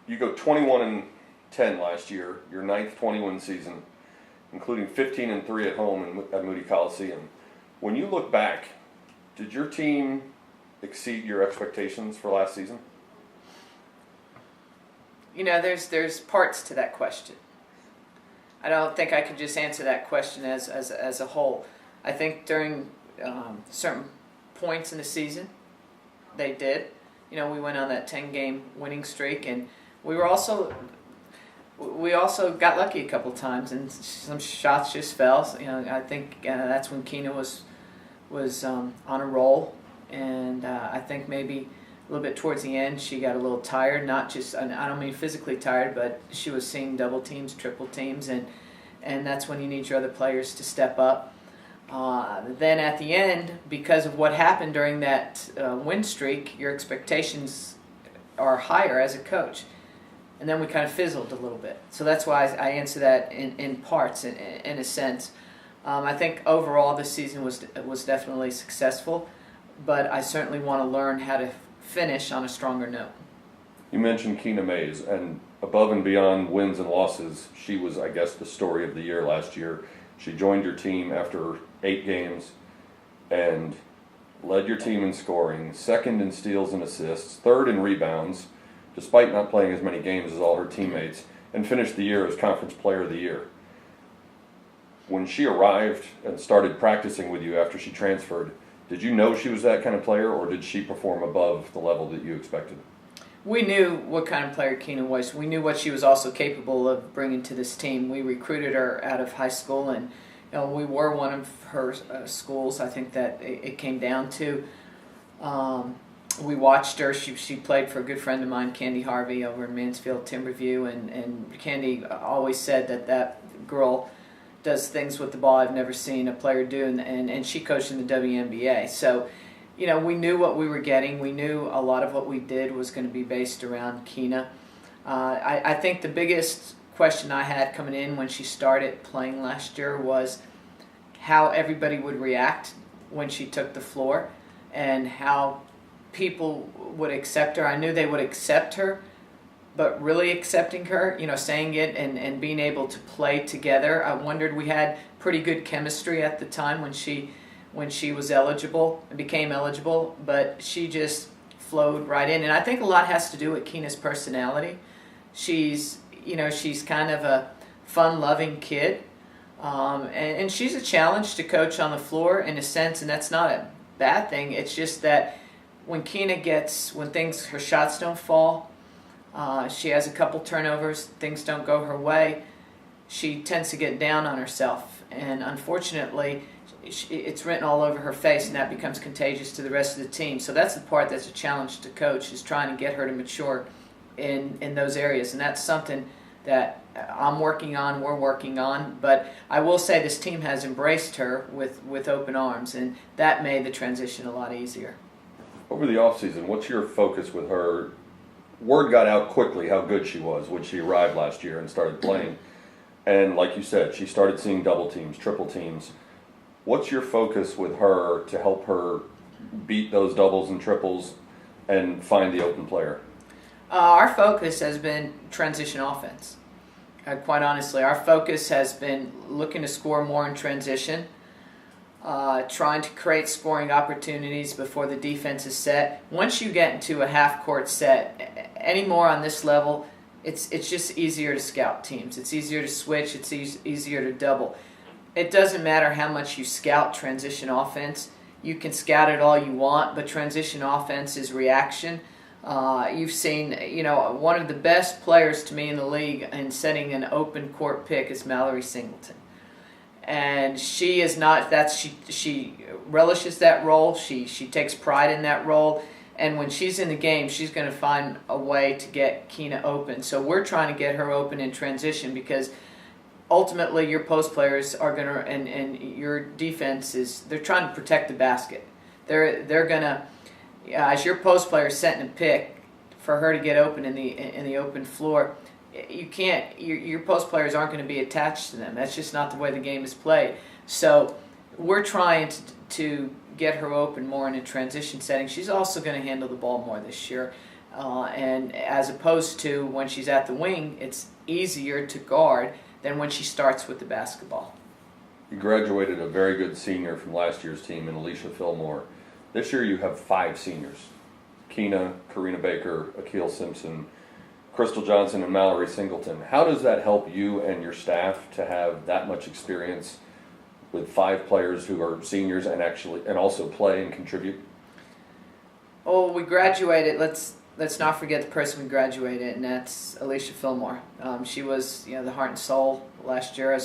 You go 21-10 last year, your ninth 20-win season, including 15-3 at home at Moody Coliseum. When you look back, did your team exceed your expectations for last season? You know, there's parts to that question. I don't think I could just answer that question as a whole. I think during certain points in the season, they did. You know, we went on that 10-game winning streak, and we also got lucky a couple times, and some shots just fell. You know, I think that's when Keena was on a roll, and I think maybe a little bit towards the end she got a little tired. Not just, I don't mean physically tired, but she was seeing double teams, triple teams, and that's when you need your other players to step up. Then at the end, because of what happened during that win streak, your expectations are higher as a coach. And then we kind of fizzled a little bit. So that's why I answer that in parts, in a sense. I think overall this season was definitely successful, but I certainly want to learn how to finish on a stronger note. You mentioned Keena Mays, and above and beyond wins and losses, she was, I guess, the story of the year last year. She joined your team after 8 games and led your team in scoring, second in steals and assists, third in rebounds, despite not playing as many games as all her teammates, and finished the year as Conference Player of the Year. When she arrived and started practicing with you after she transferred, did you know she was that kind of player, or did she perform above the level that you expected? We knew what kind of player Keena was. We knew what she was also capable of bringing to this team. We recruited her out of high school, and you know, we were one of her schools. I think that it came down to. We watched her. She played for a good friend of mine, Candy Harvey, over in Mansfield, Timberview, and Candy always said that girl does things with the ball I've never seen a player do, and she coached in the WNBA. So, you know, we knew what we were getting. We knew a lot of what we did was going to be based around Keena. I think the biggest question I had coming in when she started playing last year was how everybody would react when she took the floor and how people would accept her. I knew they would accept her, but really accepting her, you know, saying it and being able to play together. I wondered, we had pretty good chemistry at the time when she was eligible and became eligible, but she just flowed right in. And I think a lot has to do with Keena's personality. She's kind of a fun-loving kid, and she's a challenge to coach on the floor in a sense, and that's not a bad thing. It's just that when her shots don't fall, she has a couple turnovers, things don't go her way, she tends to get down on herself, and unfortunately it's written all over her face, and that becomes contagious to the rest of the team. So that's the part that's a challenge to coach, is trying to get her to mature in those areas, and that's something that I'm working on, we're working on. But I will say this team has embraced her with open arms, and that made the transition a lot easier. Over the offseason, what's your focus with her? Word got out quickly how good she was when she arrived last year and started playing. And like you said, she started seeing double teams, triple teams. What's your focus with her to help her beat those doubles and triples and find the open player? Our focus has been transition offense. Quite honestly, our focus has been looking to score more in transition, trying to create scoring opportunities before the defense is set. Once you get into a half-court set, any more on this level, it's just easier to scout teams. It's easier to switch. It's easier to double. It doesn't matter how much you scout transition offense. You can scout it all you want, but transition offense is reaction. You've seen, one of the best players to me in the league in setting an open court pick is Mallory Singleton. And she is not, she relishes that role. She takes pride in that role. And when she's in the game, she's going to find a way to get Keena open. So we're trying to get her open in transition, because ultimately your post players are going to, and your defense they're trying to protect the basket. They're going to, as your post player setting a pick for her to get open in the open floor, you can't. Your post players aren't going to be attached to them. That's just not the way the game is played. So we're trying to get her open more in a transition setting. She's also going to handle the ball more this year. And as opposed to when she's at the wing, it's easier to guard than when she starts with the basketball. You graduated a very good senior from last year's team in Alicia Fillmore. This year you have 5 seniors: Keena, Karina Baker, Akil Simpson, Crystal Johnson, and Mallory Singleton. How does that help you and your staff to have that much experience with 5 players who are seniors and also play and contribute? Oh, we graduated. Let's not forget the person we graduated, and that's Alicia Fillmore. She was, the heart and soul last year.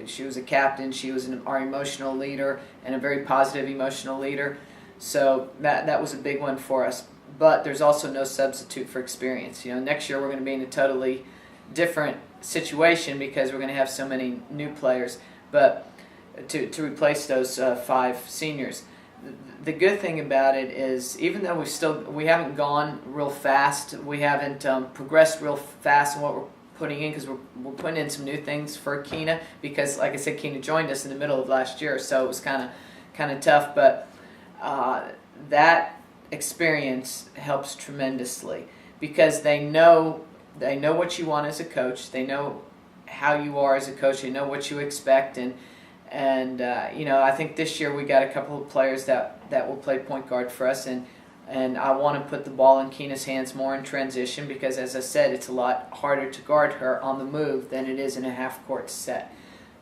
She was a captain. She was our emotional leader and a very positive emotional leader. So that was a big one for us. But there's also no substitute for experience. Next year we're going to be in a totally different situation because we're going to have so many new players. But to replace those 5 seniors. The good thing about it is, even though we haven't gone real fast, we haven't progressed real fast in what we're putting in, because we're putting in some new things for Keena, because like I said, Keena joined us in the middle of last year, so it was kind of tough. But that experience helps tremendously because they know what you want as a coach. They know how you are as a coach. They know what you expect, and I think this year we got a couple of players that will play point guard for us, and I want to put the ball in Keena's hands more in transition because, as I said, it's a lot harder to guard her on the move than it is in a half-court set.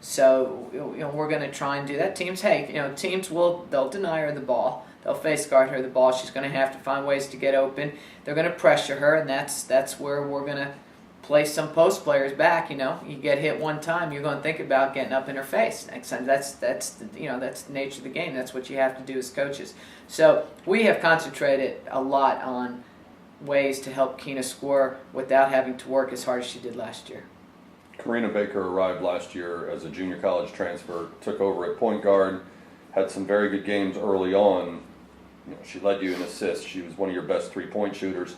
So we're going to try and do that. Teams they'll deny her the ball. They'll face guard her the ball. She's going to have to find ways to get open. They're going to pressure her, and that's where we're going to play some post players back. You get hit one time, you're going to think about getting up in her face next time. That's the nature of the game. That's what you have to do as coaches. So we have concentrated a lot on ways to help Keena score without having to work as hard as she did last year. Karina Baker arrived last year as a junior college transfer, took over at point guard, had some very good games early on. She led you in assists. She was one of your best 3-point shooters.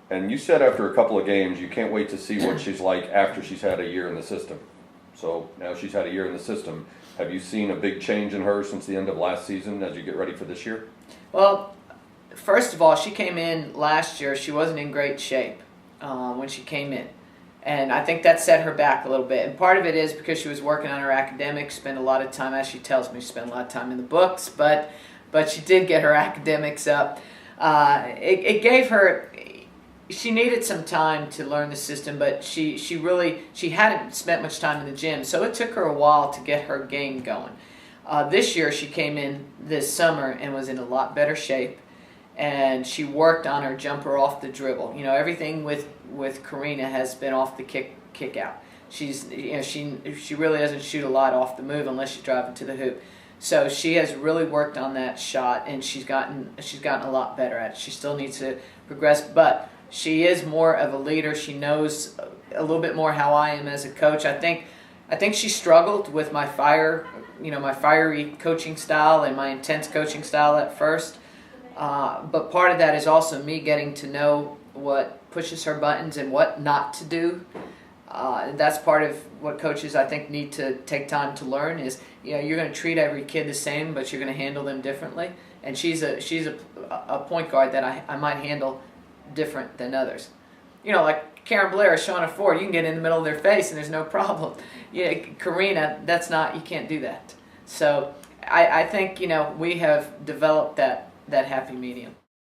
And you said after a couple of games, you can't wait to see what she's like after she's had a year in the system. So now she's had a year in the system. Have you seen a big change in her since the end of last season as you get ready for this year? Well, first of all, she came in last year. She wasn't in great shape when she came in. And I think that set her back a little bit. And part of it is because she was working on her academics, spent a lot of time, as she tells me, she spent a lot of time in the books, but she did get her academics up. It gave her... She needed some time to learn the system, but she hadn't spent much time in the gym, so it took her a while to get her game going. This year she came in this summer and was in a lot better shape, and she worked on her jumper off the dribble. Everything with Karina has been off the kick out. She really doesn't shoot a lot off the move unless she's driving to the hoop. So she has really worked on that shot, and she's gotten a lot better at it. She still needs to progress, but she is more of a leader. She knows a little bit more how I am as a coach. I think she struggled with my fiery coaching style and my intense coaching style at first. But part of that is also me getting to know what pushes her buttons and what not to do. That's part of what coaches, I think, need to take time to learn is, you're going to treat every kid the same, but you're going to handle them differently. And she's a point guard that I might handle different than others. Like Karen Blair or Shauna Ford, you can get in the middle of their face and there's no problem. Karina, you can't do that. So I think, we have developed that happy medium.